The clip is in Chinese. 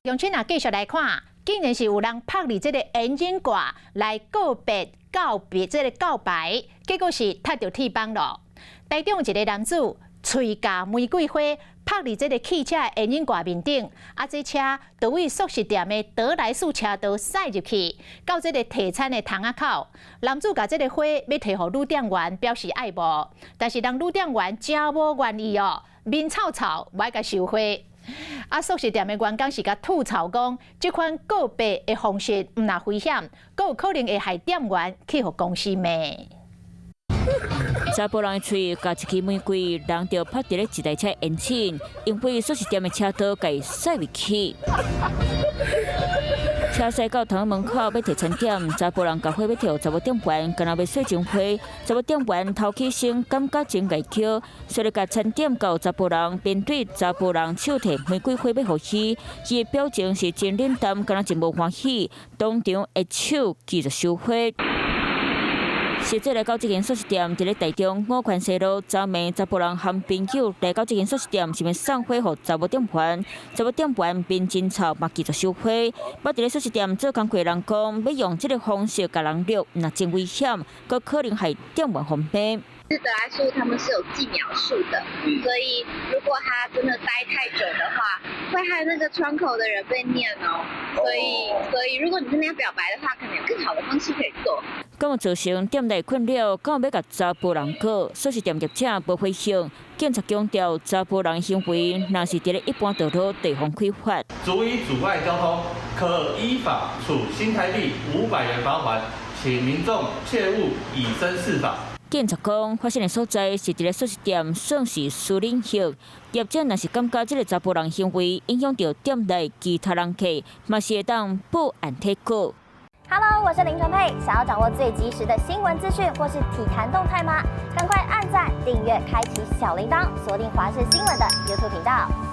乡亲啊，继续来看，竟然是有人拍入这个烟瘾挂来告别告白，结果是踢到铁板咯。台中一个男子吹架玫瑰花拍入这个汽车的烟瘾挂面顶，这车就为素食店的德莱素车刀驶入去，到这个提餐的窗仔口。男子把这个花要摕予女店员表示爱慕，但是人女店员真无愿意哦，面臭臭，不爱甲收花。素食店的员工是甲吐槽讲，这款告白的方式唔那危险，佫有可能会害店员去互公司骂。查甫人的喙夹一支玫瑰，人就拍伫咧一台车引擎，因为素食店的车刀甲伊驶入去。车驶到堂门口要摕餐点，查甫人甲花要摕查某店员，干那要洗钱花，查某店员头起身，感觉真碍口，所以甲餐点交查甫人，面对查甫人手摕玫瑰花要予伊，伊的表情是真冷淡，干那真无欢喜，当场一手举着收花。实际来到这间素食店，伫咧台中五权西路，昨暝查甫人和朋友来到这间素食店，是要送花予查某店员。查某店员面真臭，嘛继续收花。我伫咧素食店做工课人讲，要用这个方式甲人录，那真危险，佫可能害店员方便。是德莱素他们是有记秒数的，所以如果他真的待太久的话，会害那个窗口的人被念哦。所以如果你真的要表白的话，可能有更好的方式可以做。敢有造成店内困扰？敢有要甲查甫人告？素食店业者无回应。警察强调，查甫人行为若是伫咧一般道路地方开发，足以阻碍交通，可依法处新台币500元罚款，请民众切勿以身试法。警察讲，发生的所在是伫咧素食店，算是私领域。业者若是感觉这个查甫人行为影响到店内其他人客，嘛是会当报案提告。Hello， 我是林纯佩。想要掌握最及时的新闻资讯或是体坛动态吗？赶快按赞、订阅、开启小铃铛，锁定华视新闻的 YouTube 频道。